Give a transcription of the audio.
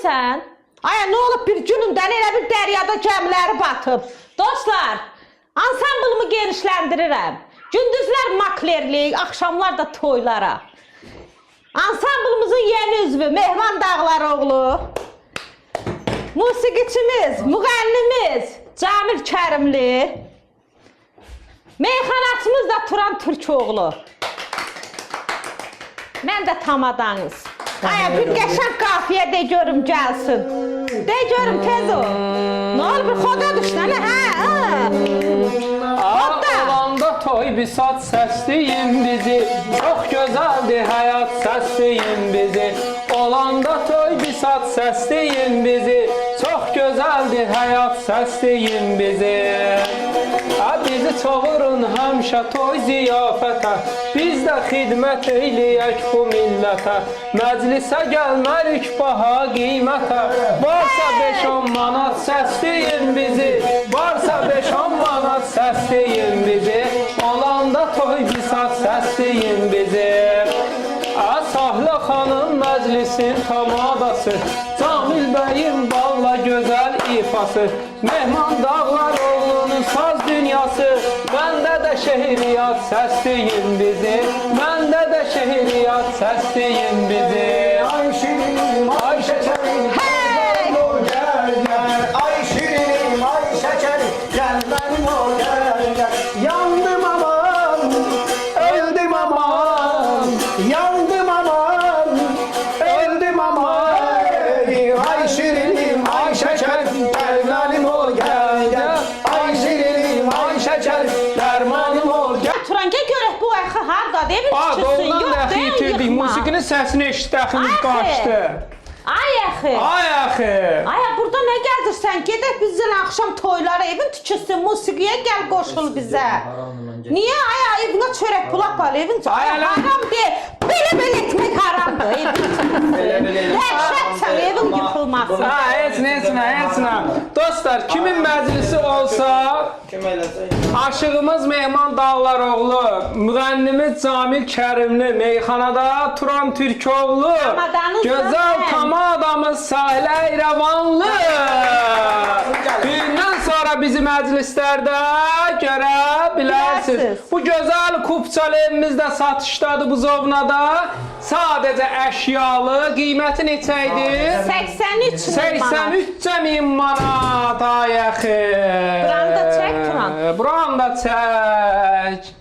deyirsən? Ay, nə olub bir günündən elə bir dəryada gəmiləri batıb. Dostlar, ansamblımı genişləndirirəm. Gündüzlər maklerlik, axşamlar da toylara. Ansamblımızın yeni üzvü Mehman Dağlaroğlu, musiqiçimiz, müğənnimiz Camil Kərimli, meyxanaçımız da Turan Türkoğlu. Mən də tamadanız. Ay, bir qəşəng qafiyə de görüm gəlsin. De görüm tez ol. Nə olur bir xoda düşdün, hə? Olanda toy bisat səsləyin bizi, çox gözəldir həyat səsləyin bizi. Olanda toy bisat səsləyin bizi, çox gözəldir həyat səsləyin bizi. Bizi çağırın həmişə toy ziyafətə, biz də xidmət eyləyək bu millətə. Məclisə gəlmərik baha qiymətə, varsa 5-10 manat səsləyin bizi, varsa 5-10 manat səsləyin bizi. Olanda toy bisat səsləyin bizi. Sahlə xanım məclisin tamadası, Camil bəyin balla gözəl ifası, Mehman Dağlaroğlu'nun saz dünyası, məndə də şehriyat səsləyin bizi, məndə də şehriyat səsləyin bizi. Ay şirinim, ay şəkərim, gəl o gəl gəl. Ay şirinim, ay şəkərim, gəl mənim o gəl gəl. Yandım aman, öldüm aman, yandım aman, öldüm aman. Ay şirinim, ay şəkərim, gəl mənim o gəl gəl. Ay şirinim, ay şəkərim, dərmanım o gəl. Turanca görək bu əxi hardadır? Evin çıxırsın, Doğrudan yox, dəxi deyil, itirdik, yıxma. musiqinin səsini eşitdəximiz qaçdı. Ay əxi. Ay axı. Ay, burada nə gəldirsən? Gedək bizdən axşam toylara, evin tikilsin, musiqiyə gəl qoşul bizə. Niyə? Ay, evinə çörək pul apar, evin Ay, elə- haram deyil. Belə etmək haramdır, evin tikilsin. Dəhşətsən, evin yıxılmasın. Heç nə. Dostlar, kimin məclisi olsa, aşığımız Mehman Dağlaroğlu, müğənnimiz Camil Kərimli, meyxanada Turan Türkoğlu, Tamadanız gözəl mən. tamadamız Sahilə İrəvanlı. Dündən sonra bizi məclislərdə görə bilərsiniz. Bilərsiniz. Bu gözəl kupçalı evimizdə satışdadır bu zovnada. Sadəcə əşyalı, qiyməti neçə idi? 83 manat. 83.000 manat ay axı. Buranı da çək, Turan. Buranı da çək.